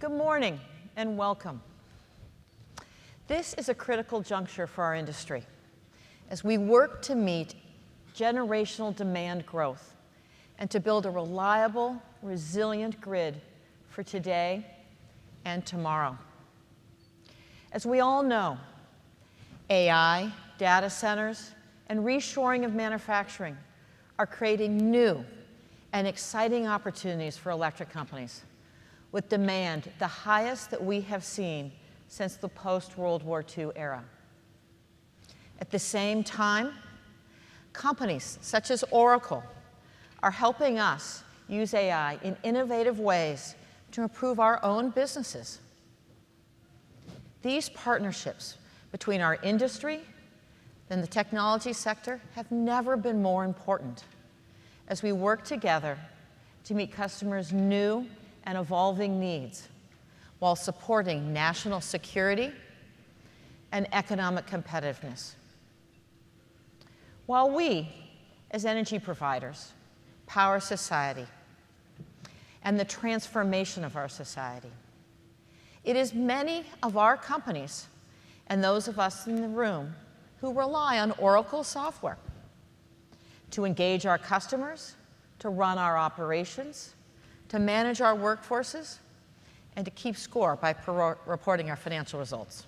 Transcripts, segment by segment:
Good morning and welcome. This is a critical juncture for our industry as we work to meet generational demand growth and to build a reliable, resilient grid for today and tomorrow. As we all know, AI, data centers, and reshoring of manufacturing are creating new and exciting opportunities for electric companies, with demand the highest that we have seen since the post-World War II era. At the same time, companies such as Oracle are helping us use AI in innovative ways to improve our own businesses. These partnerships between our industry and the technology sector have never been more important as we work together to meet customers' new and evolving needs while supporting national security and economic competitiveness. While we, as energy providers, power society and the transformation of our society, it is many of our companies and those of us in the room who rely on Oracle software to engage our customers, to run our operations, to manage our workforces, and to keep score by reporting our financial results.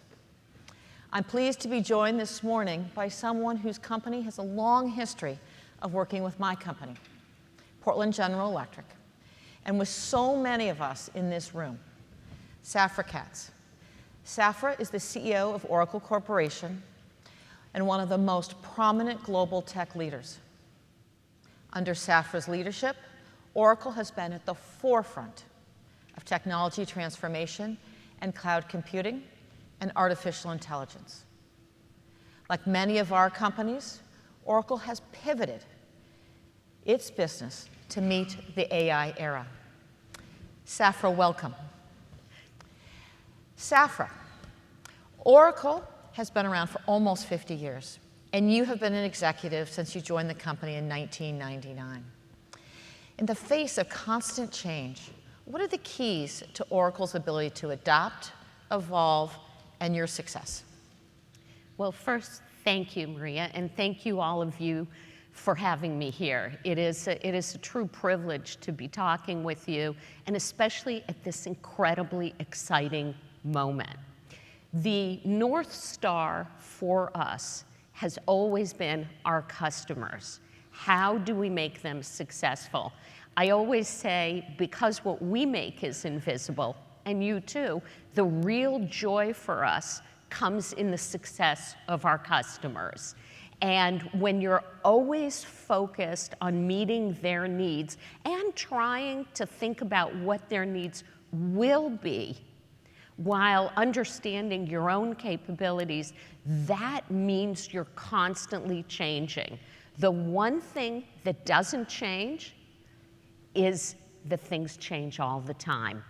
I'm pleased to be joined this morning by someone whose company has a long history of working with my company, Portland General Electric, and with so many of us in this room, Safra Catz. Safra is the CEO of Oracle Corporation and one of the most prominent global tech leaders. Under Safra's leadership, Oracle has been at the forefront of technology transformation and cloud computing and artificial intelligence. Like many of our companies, Oracle has pivoted its business to meet the AI era. Safra, welcome. Safra, Oracle has been around for almost 50 years, and you have been an executive since you joined the company in 1999. In the face of constant change, what are the keys to Oracle's ability to adapt, evolve, and your success? Well, first, thank you, Maria, and thank you all of you for having me here. It is a true privilege to be talking with you, and especially at this incredibly exciting moment. The North Star for us has always been our customers. How do we make them successful? I always say, because what we make is invisible, and you too, the real joy for us comes in the success of our customers. And when you're always focused on meeting their needs and trying to think about what their needs will be, while understanding your own capabilities, that means you're constantly changing. The one thing that doesn't change is that things change all the time.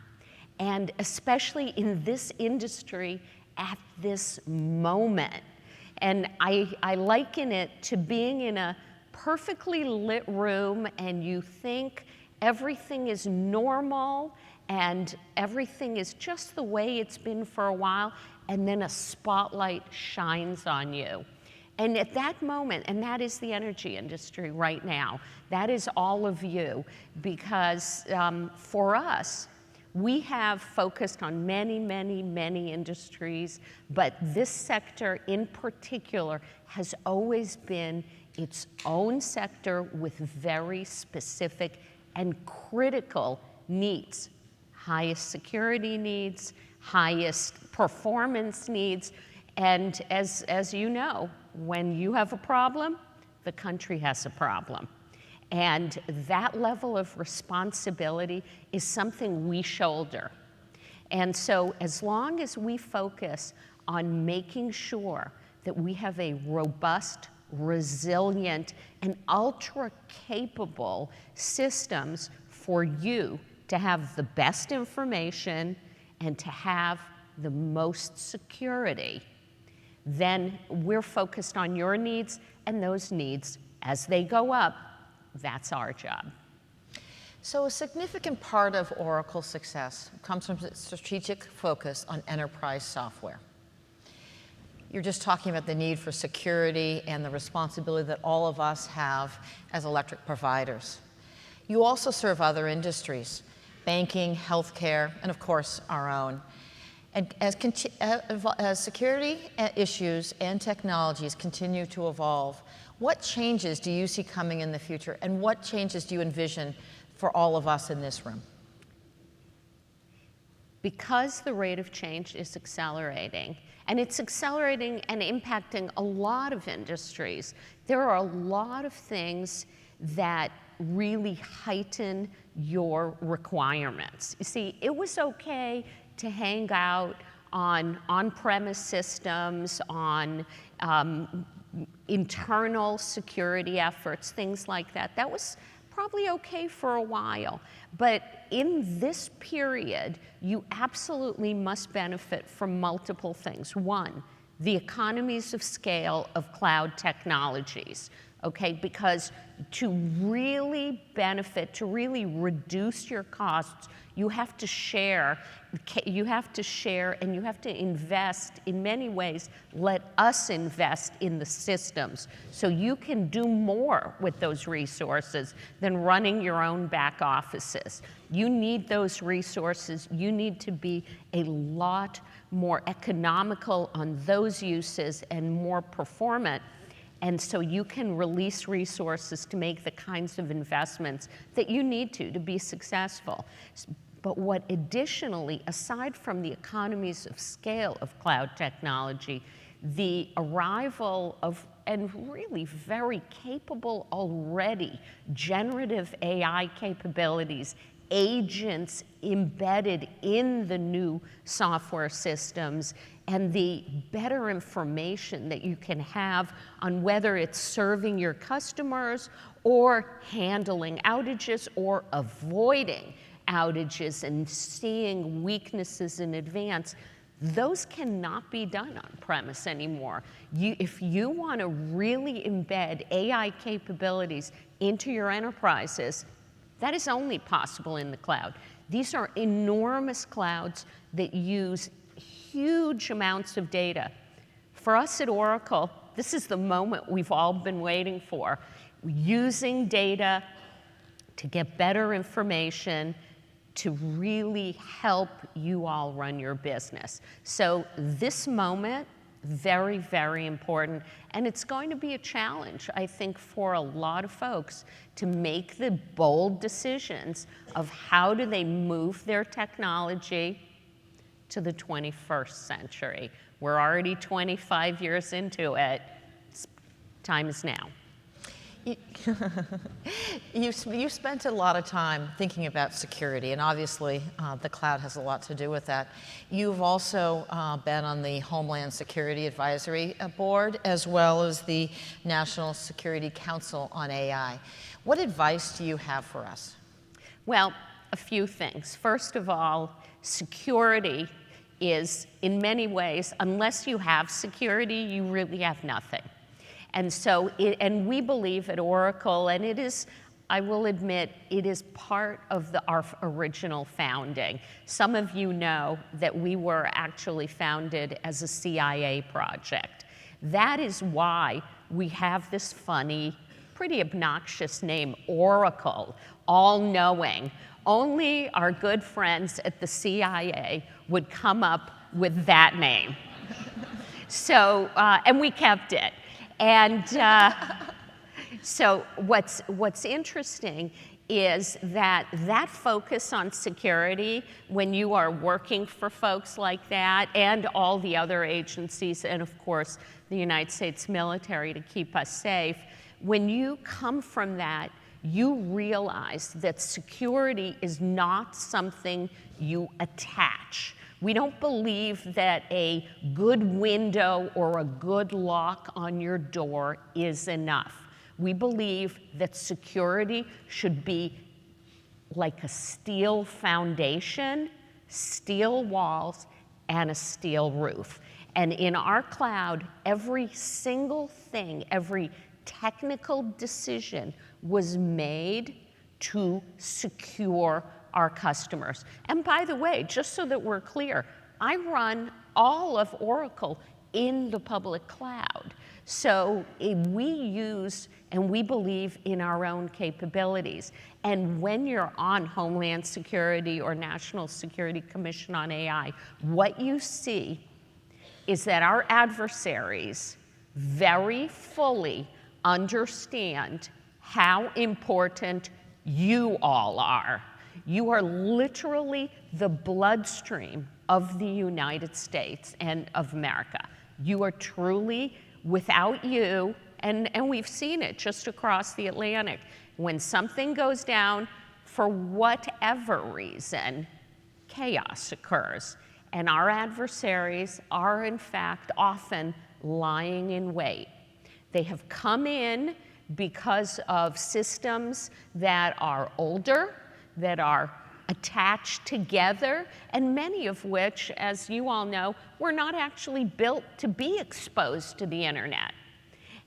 And especially in this industry at this moment. And I liken it to being in a perfectly lit room and you think everything is normal and everything is just the way it's been for a while, and then a spotlight shines on you. And at that moment, and that is the energy industry right now, that is all of you, because for us, we have focused on many, many, many industries, but this sector in particular has always been its own sector with very specific and critical needs. Highest security needs, highest performance needs, and as you know, when you have a problem, the country has a problem. And that level of responsibility is something we shoulder. And so as long as we focus on making sure that we have a robust, resilient, and ultra-capable systems for you to have the best information and to have the most security, then we're focused on your needs, and those needs, as they go up, that's our job. So a significant part of Oracle's success comes from its strategic focus on enterprise software. You're just talking about the need for security and the responsibility that all of us have as electric providers. You also serve other industries, banking, healthcare, and of course, our own. And as security issues and technologies continue to evolve, what changes do you see coming in the future, and what changes do you envision for all of us in this room? Because the rate of change is accelerating, and it's accelerating and impacting a lot of industries, there are a lot of things that really heighten your requirements. You see, it was okay to hang out on on-premise systems, on internal security efforts, things like that. That was probably okay for a while. But in this period, you absolutely must benefit from multiple things. One, the economies of scale of cloud technologies, okay? Because to really benefit, to really reduce your costs, you have to share, and you have to invest in many ways. Let us invest in the systems so you can do more with those resources than running your own back offices. You need those resources. You need to be a lot more economical on those uses and more performant. And so you can release resources to make the kinds of investments that you need to be successful. But what additionally, aside from the economies of scale of cloud technology, the arrival of, and really very capable already, generative AI capabilities, agents embedded in the new software systems, and the better information that you can have on whether it's serving your customers or handling outages or avoiding outages and seeing weaknesses in advance, those cannot be done on premise anymore. If you want to really embed AI capabilities into your enterprises, that is only possible in the cloud. These are enormous clouds that use huge amounts of data. For us at Oracle, this is the moment we've all been waiting for. Using data to get better information to really help you all run your business. So this moment, very, very important, and it's going to be a challenge, I think, for a lot of folks to make the bold decisions of how do they move their technology to the 21st century. We're already 25 years into it. Time is now. You spent a lot of time thinking about security, and obviously the cloud has a lot to do with that. You've also been on the Homeland Security Advisory Board, as well as the National Security Council on AI. What advice do you have for us? Well, a few things. First of all, security is, in many ways, unless you have security, you really have nothing. And so, and we believe at Oracle, and it is, I will admit, it is part of our original founding. Some of you know that we were actually founded as a CIA project. That is why we have this funny, pretty obnoxious name, Oracle, all-knowing. Only our good friends at the CIA would come up with that name. So, and we kept it. And so what's interesting is that focus on security, when you are working for folks like that and all the other agencies, and of course the United States military to keep us safe, when you come from that, you realize that security is not something you attach. We don't believe that a good window or a good lock on your door is enough. We believe that security should be like a steel foundation, steel walls, and a steel roof. And in our cloud, every single thing, every technical decision was made to secure our customers. And by the way, just so that we're clear, I run all of Oracle in the public cloud. So we use and we believe in our own capabilities. And when you're on Homeland Security or National Security Commission on AI, what you see is that our adversaries very fully understand how important you all are. You are literally the bloodstream of the United States and of America. You are truly, without you, and we've seen it just across the Atlantic, when something goes down, for whatever reason, chaos occurs. And our adversaries are, in fact, often lying in wait. They have come in because of systems that are older, that are attached together, and many of which, as you all know, were not actually built to be exposed to the internet.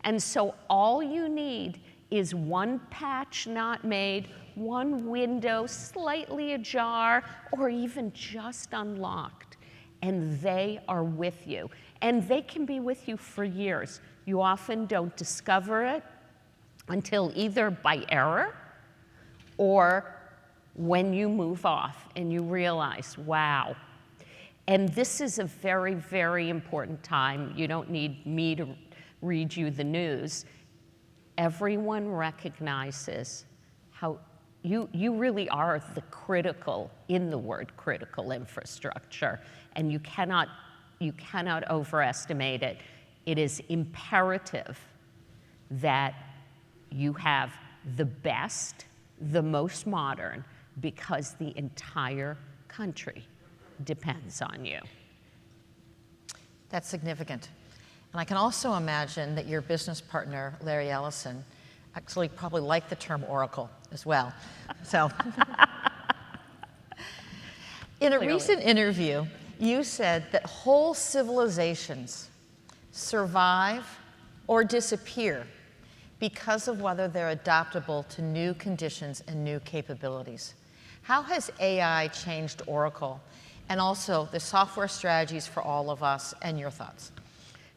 And so all you need is one patch not made, one window slightly ajar, or even just unlocked, and they are with you. And they can be with you for years. You often don't discover it until either by error or when you move off and you realize, wow. And this is a very, very important time. You don't need me to read you the news. Everyone recognizes how you really are the critical, in the word critical, infrastructure, and you cannot overestimate it. It is imperative that you have the best, the most modern, because the entire country depends on you. That's significant. And I can also imagine that your business partner, Larry Ellison, actually probably liked the term Oracle as well. So, in a recent interview, you said that whole civilizations survive or disappear because of whether they're adaptable to new conditions and new capabilities. How has AI changed Oracle, and also the software strategies for all of us, and your thoughts?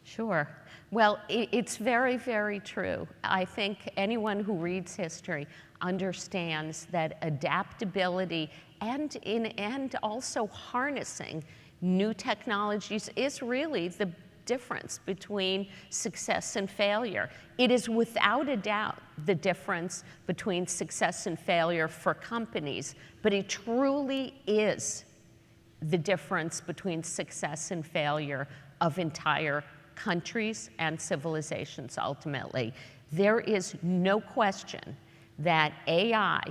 Sure. Well, it's very, very true. I think anyone who reads history understands that adaptability and also harnessing new technologies is really the difference between success and failure. It is without a doubt the difference between success and failure for companies, but it truly is the difference between success and failure of entire countries and civilizations ultimately. There is no question that AI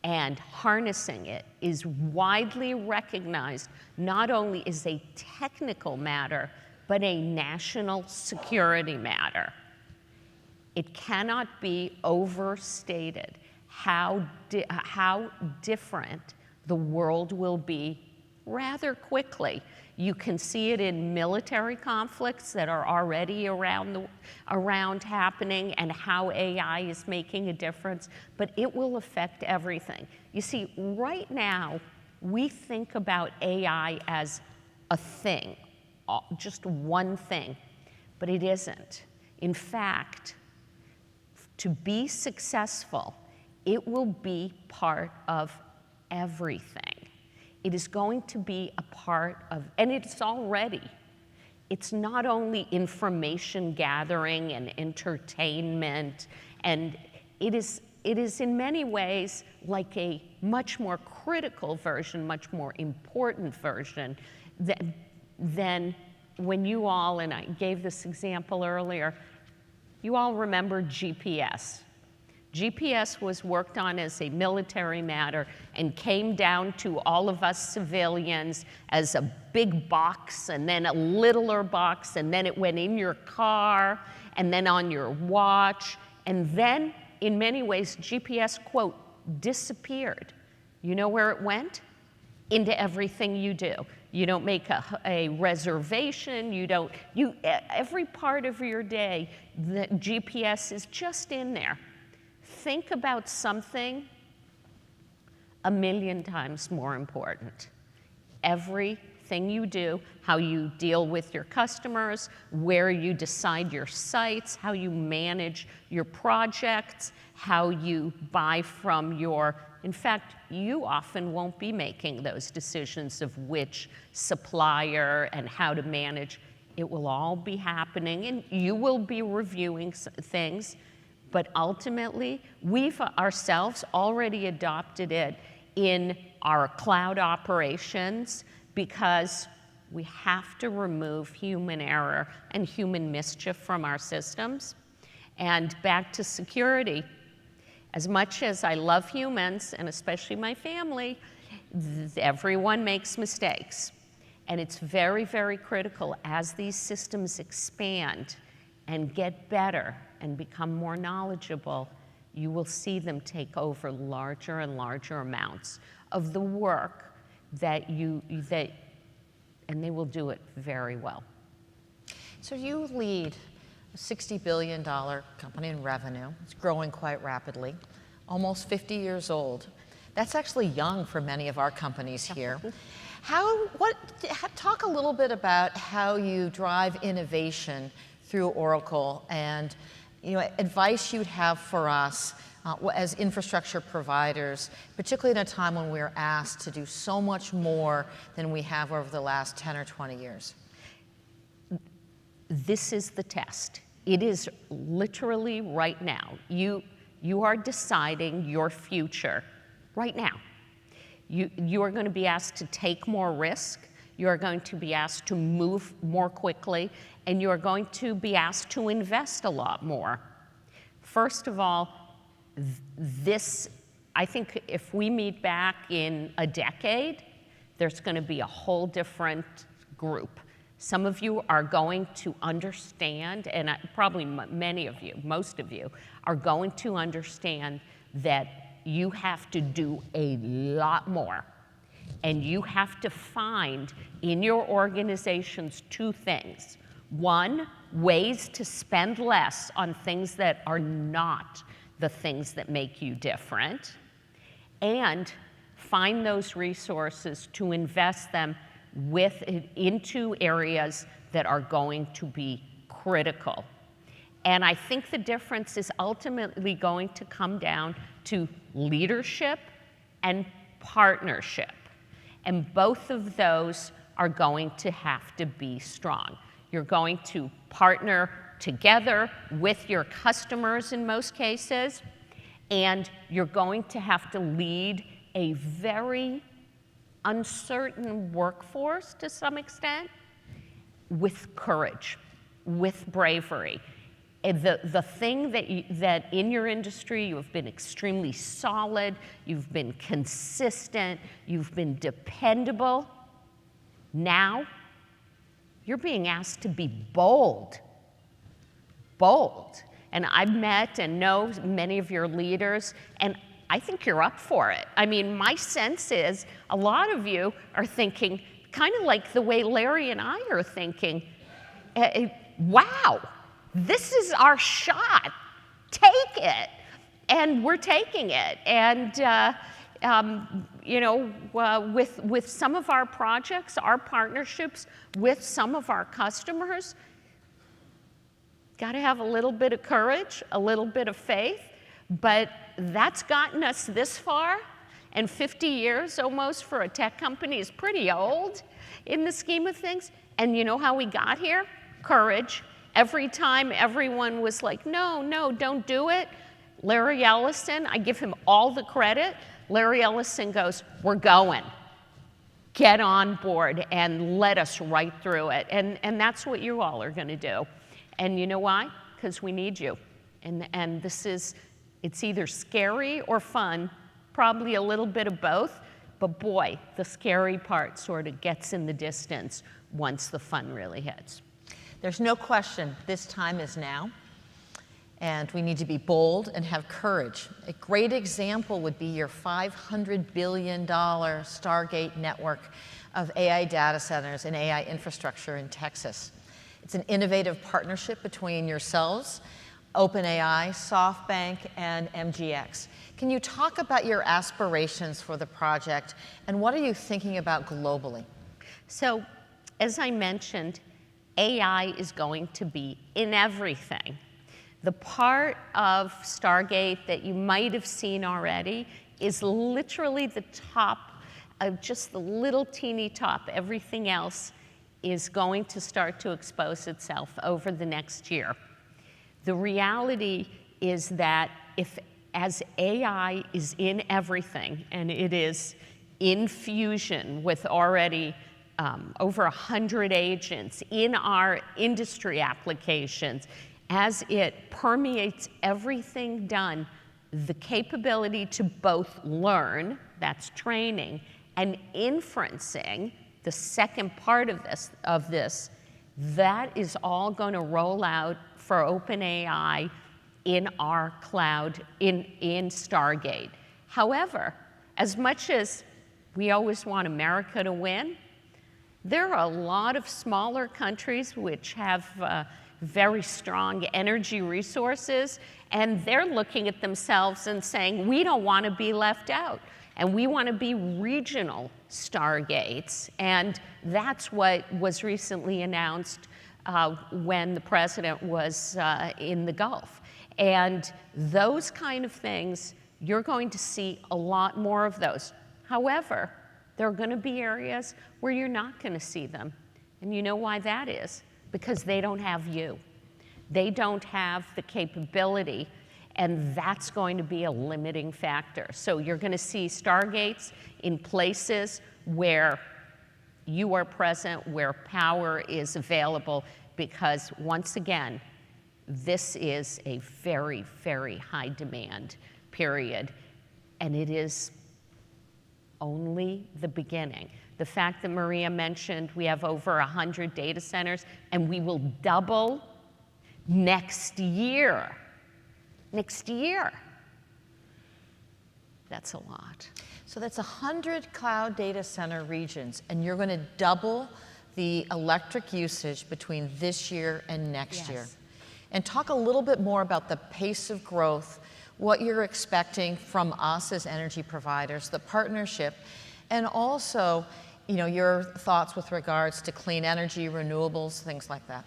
and harnessing it is widely recognized not only as a technical matter, but a national security matter. It cannot be overstated how different the world will be rather quickly. You can see it in military conflicts that are already around happening, and how AI is making a difference, but it will affect everything. You see, right now, we think about AI as a thing, just one thing, but it isn't. In fact, to be successful, it will be part of everything. It is going to be a part of, and it's already. It's not only information gathering and entertainment, and it is in many ways like a much more critical version, much more important version than when you all, and I gave this example earlier, you all remember GPS. GPS was worked on as a military matter and came down to all of us civilians as a big box, and then a littler box, and then it went in your car, and then on your watch, and then in many ways GPS, quote, disappeared. You know where it went? Into everything you do. You don't make a reservation, every part of your day, the GPS is just in there. Think about something 1,000,000 times more important. Everything you do, how you deal with your customers, where you decide your sites, how you manage your projects, how you buy from your, in fact, you often won't be making those decisions of which supplier and how to manage. It will all be happening, and you will be reviewing things, but ultimately, we've ourselves already adopted it in our cloud operations because we have to remove human error and human mischief from our systems. And back to security. As much as I love humans, and especially my family, everyone makes mistakes. And it's very, very critical as these systems expand and get better and become more knowledgeable, you will see them take over larger and larger amounts of the work and they will do it very well. So you lead a $60 billion company in revenue. It's growing quite rapidly, almost 50 years old. That's actually young for many of our companies here. Talk a little bit about how you drive innovation through Oracle and advice you'd have for us as infrastructure providers, particularly in a time when we're asked to do so much more than we have over the last 10 or 20 years. This is the test. It is literally right now. You are deciding your future right now. You are going to be asked to take more risk. You are going to be asked to move more quickly, and you are going to be asked to invest a lot more. First of all, I think if we meet back in a decade, there's going to be a whole different group. Some of you are going to understand, and probably many of you, most of you, are going to understand that you have to do a lot more. And you have to find in your organizations two things. One, ways to spend less on things that are not the things that make you different, and find those resources to invest them into areas that are going to be critical. And I think the difference is ultimately going to come down to leadership and partnership. And both of those are going to have to be strong. You're going to partner together with your customers in most cases, and you're going to have to lead a very uncertain workforce to some extent with courage, with bravery. The thing that in your industry you have been extremely solid, you've been consistent, you've been dependable, now you're being asked to be bold. Bold. And I've met and know many of your leaders, and I think you're up for it. I mean, my sense is a lot of you are thinking kind of like the way Larry and I are thinking, wow, this is our shot. Take it. And we're taking it. And, with some of our projects, our partnerships with some of our customers, got to have a little bit of courage, a little bit of faith, but that's gotten us this far, and 50 years almost for a tech company is pretty old in the scheme of things. And you know how we got here? Courage. Every time everyone was like, no, don't do it, Larry Ellison, I give him all the credit, Larry Ellison goes, we're going. Get on board and let us right through it. And that's what you all are going to do. And you know why? Because we need you. And it's either scary or fun, probably a little bit of both, but boy, the scary part sort of gets in the distance once the fun really hits. There's no question this time is now, and we need to be bold and have courage. A great example would be your $500 billion Stargate network of AI data centers and AI infrastructure in Texas. It's an innovative partnership between yourselves, OpenAI, SoftBank, and MGX. Can you talk about your aspirations for the project, and what are you thinking about globally? So, as I mentioned, AI is going to be in everything. The part of Stargate that you might have seen already is literally the top, just the little teeny top. Everything else is going to start to expose itself over the next year. The reality is that as AI is in everything, and it is in fusion with already over 100 agents in our industry applications, as it permeates everything done, the capability to both learn, that's training, and inferencing, the second part of this, that is all going to roll out for OpenAI in our cloud, in Stargate. However, as much as we always want America to win, there are a lot of smaller countries which have very strong energy resources, and they're looking at themselves and saying, we don't want to be left out, and we want to be regional Stargates. And that's what was recently announced when the president was in the Gulf. And those kind of things, you're going to see a lot more of those. However, there are going to be areas where you're not going to see them. And you know why that is? Because they don't have you. They don't have the capability, and that's going to be a limiting factor. So you're going to see Stargates in places where you are present, where power is available, because once again, this is a very, very high demand period, and it is only the beginning. The fact that Maria mentioned we have over 100 data centers, and we will double next year. Next year. That's a lot. So that's 100 cloud data center regions, and you're going to double the electric usage between this year and next year. And talk a little bit more about the pace of growth, what you're expecting from us as energy providers, the partnership, and also, you know, your thoughts with regards to clean energy, renewables, things like that.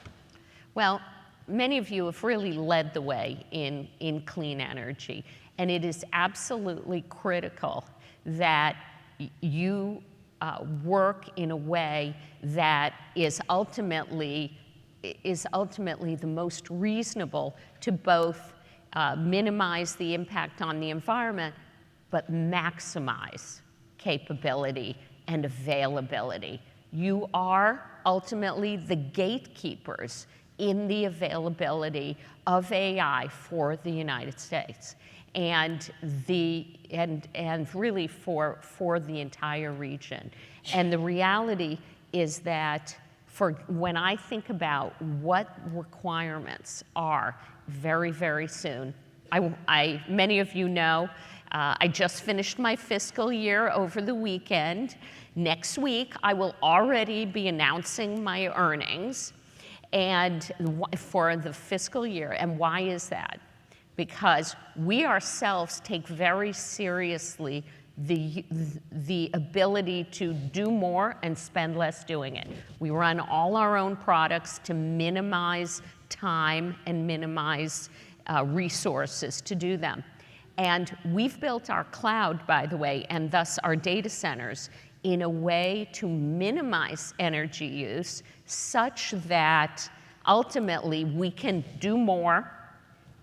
Well, many of you have really led the way in clean energy, and it is absolutely critical that you work in a way that is ultimately the most reasonable to both minimize the impact on the environment, but maximize capability and availability. You are ultimately the gatekeepers in the availability of AI for the United States, and really for the entire region. And the reality is that when I think about what requirements are very, very soon, many of you know, I just finished my fiscal year over the weekend. Next week, I will already be announcing my earnings and for the fiscal year. And why is that? Because we ourselves take very seriously the ability to do more and spend less doing it. We run all our own products to minimize time and minimize resources to do them. And we've built our cloud, by the way, and thus our data centers, in a way to minimize energy use such that ultimately we can do more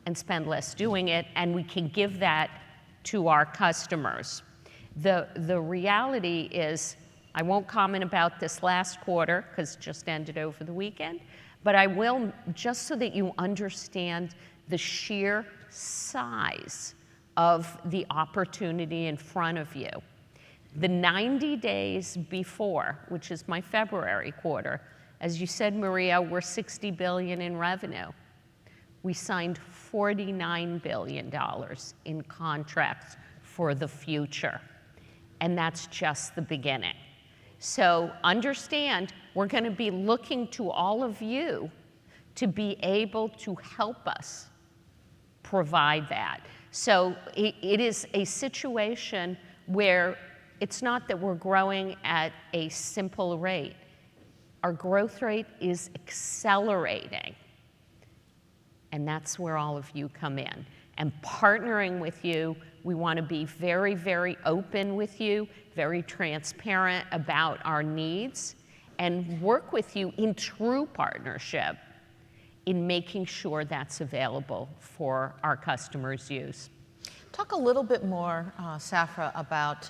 and spend less doing it, and we can give that to our customers. The reality is, I won't comment about this last quarter because it just ended over the weekend, but I will, just so that you understand the sheer size of the opportunity in front of you. The 90 days before, which is my February quarter, as you said, Maria, we're $60 billion in revenue. We signed $49 billion in contracts for the future. And that's just the beginning. So understand, we're going to be looking to all of you to be able to help us provide that. So it is a situation where it's not that we're growing at a simple rate. Our growth rate is accelerating. And that's where all of you come in. And partnering with you, we want to be very, very open with you, very transparent about our needs, and work with you in true partnership in making sure that's available for our customers' use. Talk a little bit more, Safra, about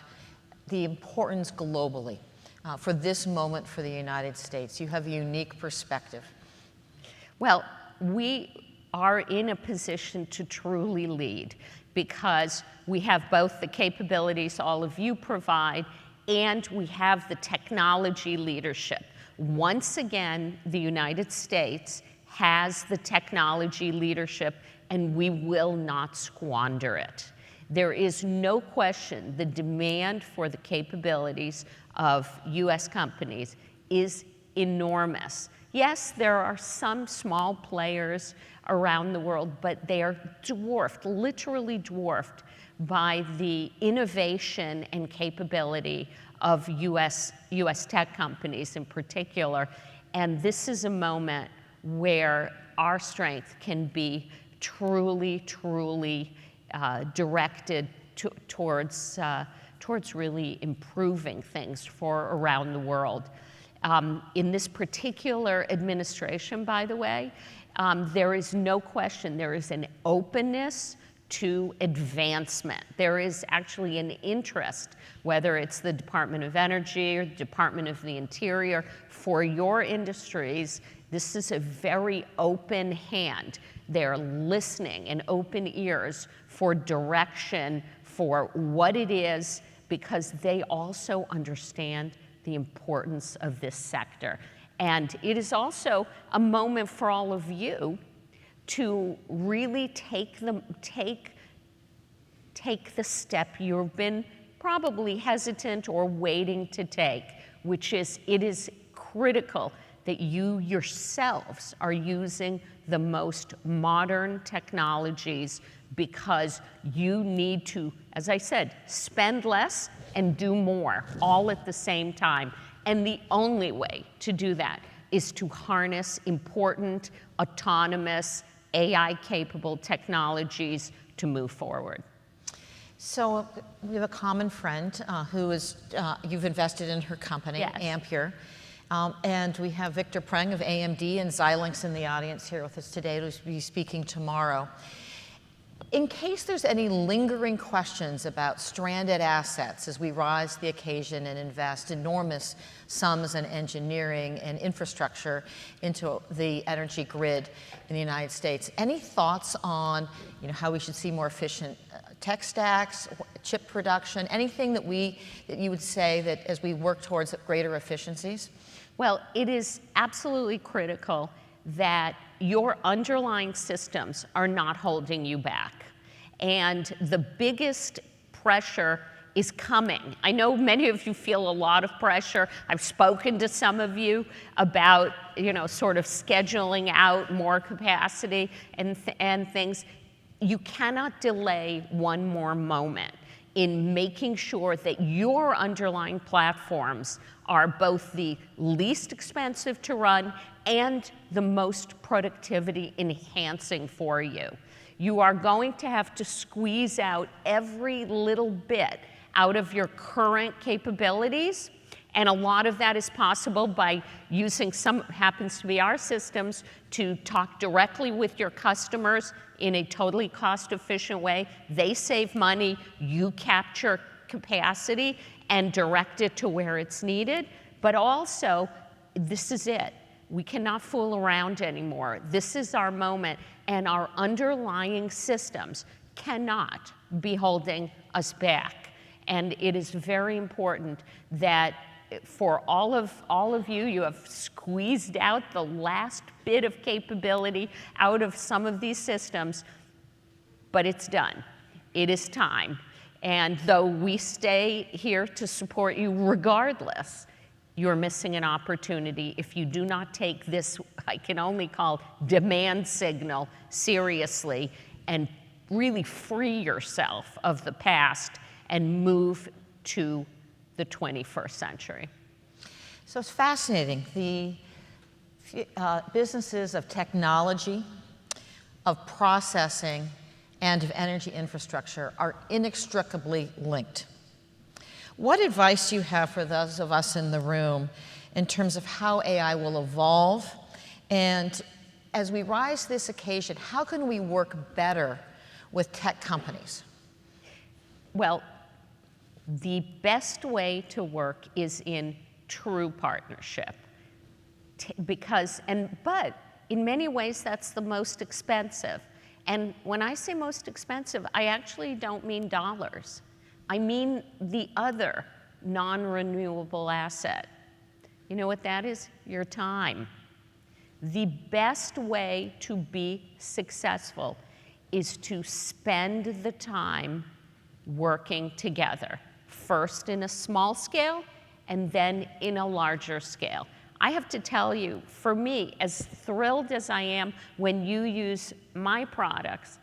the importance globally for this moment for the United States. You have a unique perspective. Well, we are in a position to truly lead because we have both the capabilities all of you provide and we have the technology leadership. Once again, the United States has the technology leadership and we will not squander it. There is no question the demand for the capabilities of US companies is enormous. Yes, there are some small players around the world, but they are dwarfed, literally dwarfed, by the innovation and capability of US tech companies in particular. And this is a moment where our strength can be truly, truly directed towards really improving things for around the world. In this particular administration, by the way, there is no question there is an openness to advancement. There is actually an interest, whether it's the Department of Energy or the Department of the Interior, for your industries. This is a very open hand. They're listening and open ears for direction for what it is, because they also understand the importance of this sector. And it is also a moment for all of you to really take the step you've been probably hesitant or waiting to take, which is it is critical that you yourselves are using the most modern technologies, because you need to, as I said, spend less and do more all at the same time. And the only way to do that is to harness important, autonomous, AI-capable technologies to move forward. So we have a common friend who is, you've invested in her company, Yes. Ampere. And we have Victor Preng of AMD and Xilinx in the audience here with us today, who'll be speaking tomorrow. In case there's any lingering questions about stranded assets as we rise to the occasion and invest enormous sums in engineering and infrastructure into the energy grid in the United States, any thoughts on how we should see more efficient tech stacks, chip production, anything that you would say that as we work towards greater efficiencies? Well, it is absolutely critical that your underlying systems are not holding you back. And the biggest pressure is coming. I know many of you feel a lot of pressure. I've spoken to some of you about, sort of scheduling out more capacity and things. You cannot delay one more moment in making sure that your underlying platforms are both the least expensive to run and the most productivity enhancing for you. You are going to have to squeeze out every little bit out of your current capabilities, and a lot of that is possible by using happens to be our systems, to talk directly with your customers in a totally cost-efficient way. They save money, you capture capacity and direct it to where it's needed. But also, this is it. We cannot fool around anymore. This is our moment, and our underlying systems cannot be holding us back. And it is very important that for all of you, you have squeezed out the last bit of capability out of some of these systems, but it's done. It is time. And though we stay here to support you regardless, you're missing an opportunity if you do not take this, I can only call demand signal, seriously and really free yourself of the past and move to the 21st century. So it's fascinating. The businesses of technology, of processing, and of energy infrastructure are inextricably linked. What advice do you have for those of us in the room in terms of how AI will evolve? And as we rise to this occasion, how can we work better with tech companies? Well, the best way to work is in true partnership. But in many ways, that's the most expensive. And when I say most expensive, I actually don't mean dollars. I mean the other non-renewable asset. You know what that is? Your time. The best way to be successful is to spend the time working together, first in a small scale and then in a larger scale. I have to tell you, for me, as thrilled as I am when you use my products,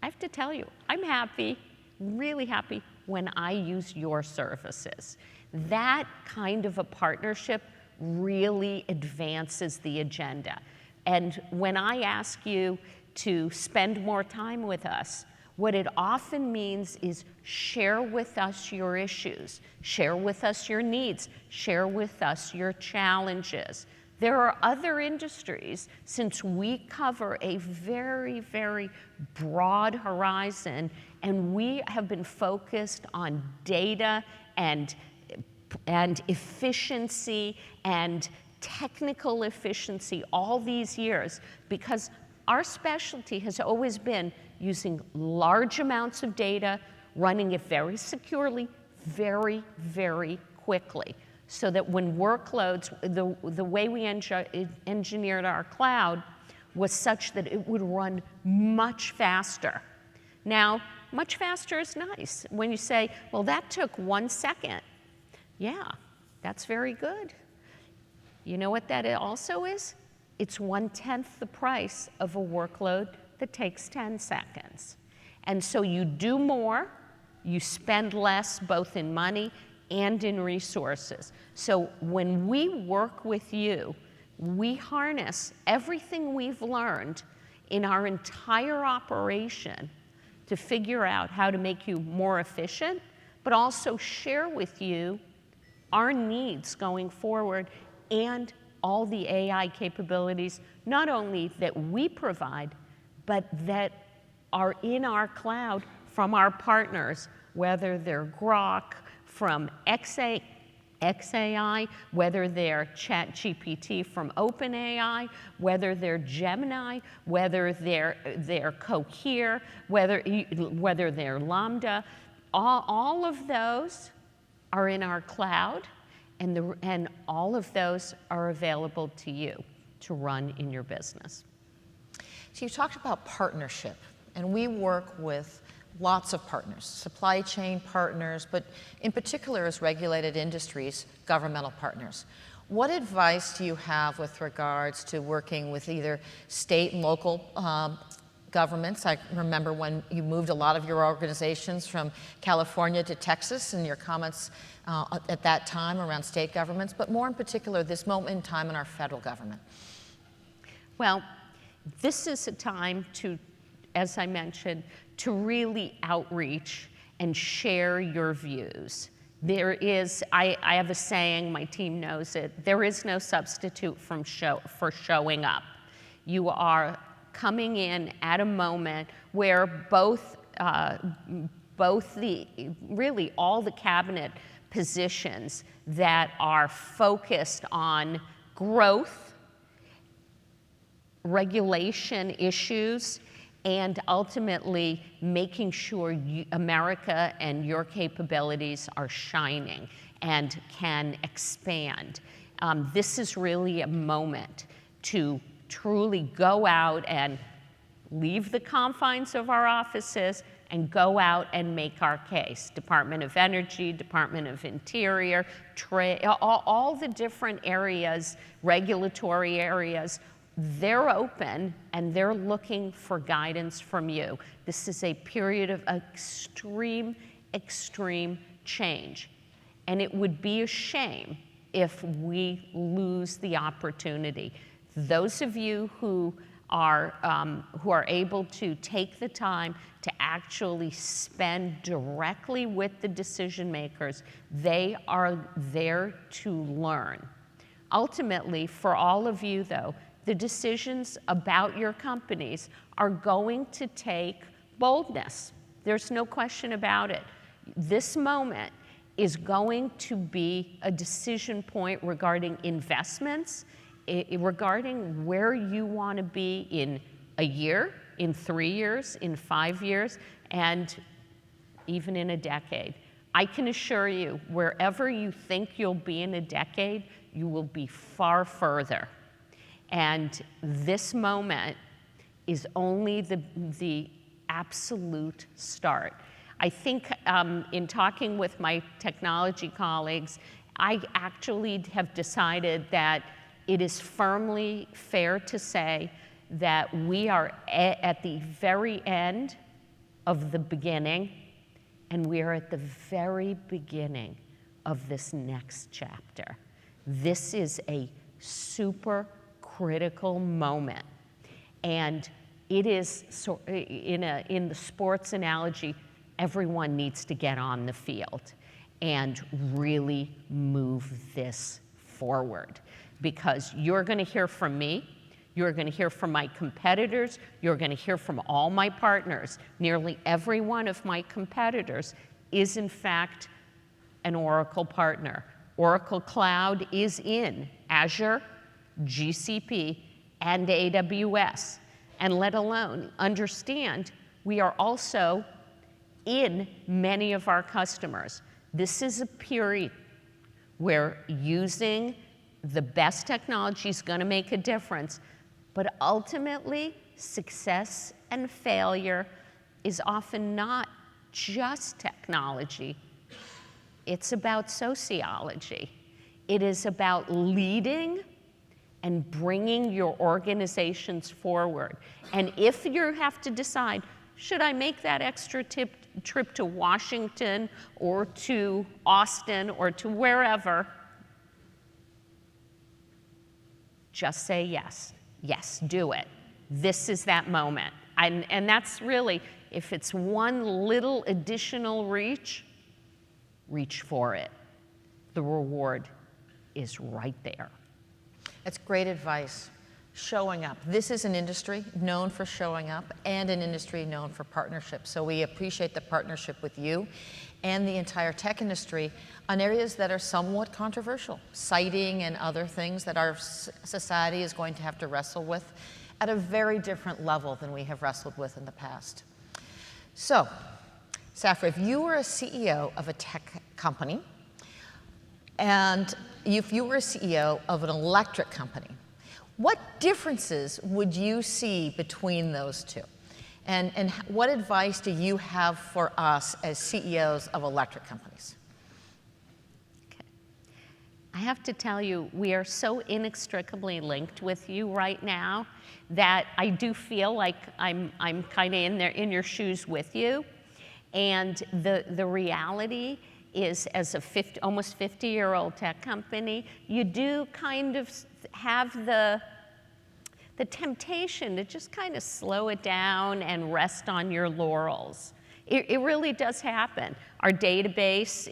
I have to tell you, I'm happy, really happy, when I use your services. That kind of a partnership really advances the agenda. And when I ask you to spend more time with us, what it often means is share with us your issues, share with us your needs, share with us your challenges. There are other industries, since we cover a very, very broad horizon, and we have been focused on data and efficiency and technical efficiency all these years, because our specialty has always been using large amounts of data, running it very securely, very, very quickly, so that when workloads, the way we engineered our cloud was such that it would run much faster. Now, much faster is nice. When you say, well, that took 1 second, yeah, that's very good. You know what that also is? It's 1/10 the price of a workload that takes 10 seconds. And so you do more, you spend less both in money and in resources. So when we work with you, we harness everything we've learned in our entire operation to figure out how to make you more efficient, but also share with you our needs going forward and all the AI capabilities, not only that we provide, but that are in our cloud from our partners, whether they're Grok, from XAI, whether they're ChatGPT from OpenAI, whether they're Gemini, whether they're Cohere, whether they're Lambda. All of those are in our cloud, and all of those are available to you to run in your business. So you talked about partnership, and we work with lots of partners, supply chain partners, but in particular as regulated industries, governmental partners. What advice do you have with regards to working with either state and local governments? I remember when you moved a lot of your organizations from California to Texas and your comments at that time around state governments, but more in particular this moment in time in our federal government. Well, this is a time to, as I mentioned, to really outreach and share your views. There is, I have a saying, my team knows it, there is no substitute for showing up. You are coming in at a moment where both really all the cabinet positions that are focused on growth, regulation issues, and ultimately making sure America and your capabilities are shining and can expand. This is really a moment to truly go out and leave the confines of our offices and go out and make our case. Department of Energy, Department of Interior, trade, all the different areas, regulatory areas, they're open and they're looking for guidance from you. This is a period of extreme, extreme change. And it would be a shame if we lose the opportunity. Those of you who are able to take the time to actually spend directly with the decision makers, they are there to learn. Ultimately, for all of you though, the decisions about your companies are going to take boldness. There's no question about it. This moment is going to be a decision point regarding investments, regarding where you want to be in a year, in 3 years, in 5 years, and even in a decade. I can assure you, wherever you think you'll be in a decade, you will be far further. And this moment is only the absolute start. I think in talking with my technology colleagues, I actually have decided that it is firmly fair to say that we are at the very end of the beginning, and we are at the very beginning of this next chapter. This is a super critical moment. And it is, in the sports analogy, everyone needs to get on the field and really move this forward. Because you're going to hear from me, you're going to hear from my competitors, you're going to hear from all my partners. Nearly every one of my competitors is, in fact, an Oracle partner. Oracle Cloud is in Azure, GCP, and AWS. And let alone understand, we are also in many of our customers. This is a period where using the best technology is going to make a difference, but ultimately, success and failure is often not just technology. It's about sociology. It is about leading and bringing your organizations forward. And if you have to decide, should I make that extra trip to Washington or to Austin or to wherever, just say yes. Yes, do it. This is that moment. And that's really, if it's one little additional reach for it. The reward is right there. That's great advice. Showing up. This is an industry known for showing up and an industry known for partnership. So we appreciate the partnership with you and the entire tech industry on areas that are somewhat controversial, citing and other things that our society is going to have to wrestle with at a very different level than we have wrestled with in the past. So, Safra, if you were a CEO of a tech company, and if you were a CEO of an electric company, what differences would you see between those two? And what advice do you have for us as CEOs of electric companies? Okay. I have to tell you, we are so inextricably linked with you right now that I do feel like I'm kind of in your shoes with you. And the reality is, as a almost 50-year-old tech company, you do kind of have the temptation to just kind of slow it down and rest on your laurels. It really does happen. Our database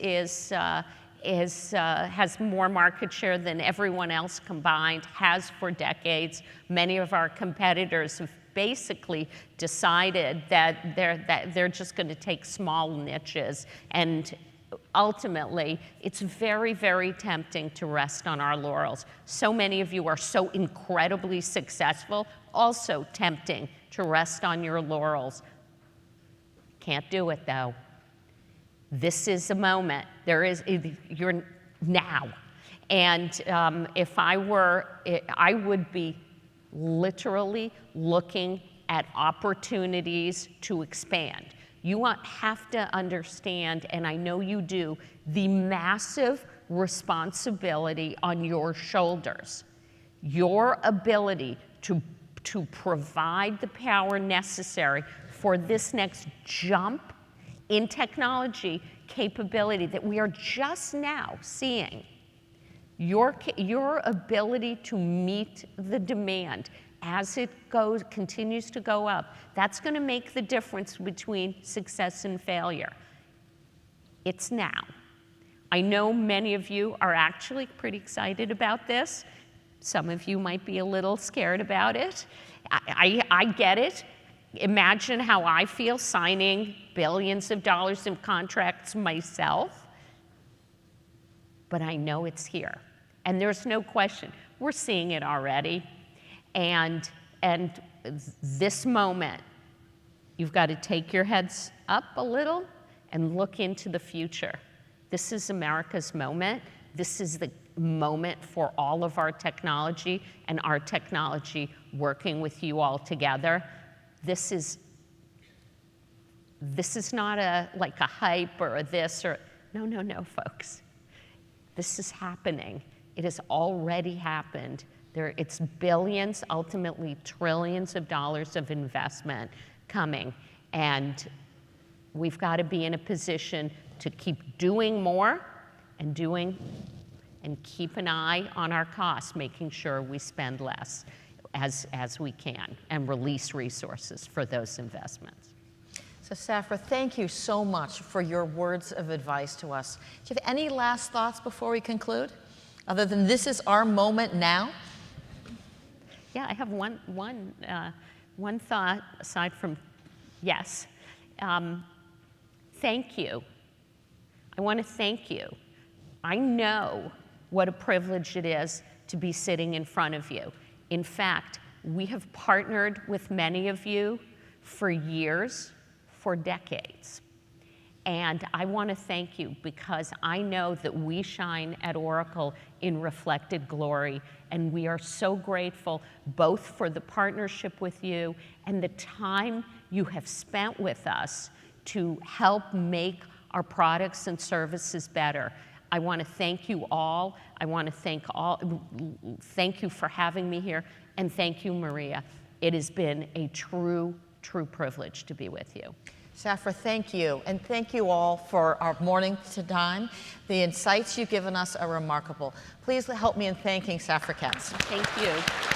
has more market share than everyone else combined, has for decades. Many of our competitors have basically decided that they're just going to take small niches, and ultimately, it's very, very tempting to rest on our laurels. So many of you are so incredibly successful, also tempting to rest on your laurels. Can't do it, though. This is a moment. You're now. And if I were, I would be literally looking at opportunities to expand. You have to understand, and I know you do, the massive responsibility on your shoulders. Your ability to provide the power necessary for this next jump in technology capability that we are just now seeing. Your ability to meet the demand as it continues to go up, that's going to make the difference between success and failure. It's now. I know many of you are actually pretty excited about this. Some of you might be a little scared about it. I get it. Imagine how I feel signing billions of dollars in contracts myself. But I know it's here. And there's no question. We're seeing it already. And this moment, you've got to take your heads up a little and look into the future. This is America's moment. This is the moment for all of our technology and our technology working with you all together. This is not like a hype or a this or, no, folks. This is happening. It has already happened. It's billions, ultimately trillions of dollars of investment coming. And we've got to be in a position to keep doing more and keep an eye on our costs, making sure we spend less as we can and release resources for those investments. So Safra, thank you so much for your words of advice to us. Do you have any last thoughts before we conclude? Other than this is our moment now? Yeah, I have one thought aside from yes. Thank you. I want to thank you. I know what a privilege it is to be sitting in front of you. In fact, we have partnered with many of you for years, for decades. And I want to thank you because I know that we shine at Oracle in reflected glory, and we are so grateful both for the partnership with you and the time you have spent with us to help make our products and services better. I want to thank you all. I want to thank you for having me here, and thank you, Maria. It has been a true privilege to be with you. Safra, thank you. And thank you all for our morning time. The insights you've given us are remarkable. Please help me in thanking Safra Catz. Thank you.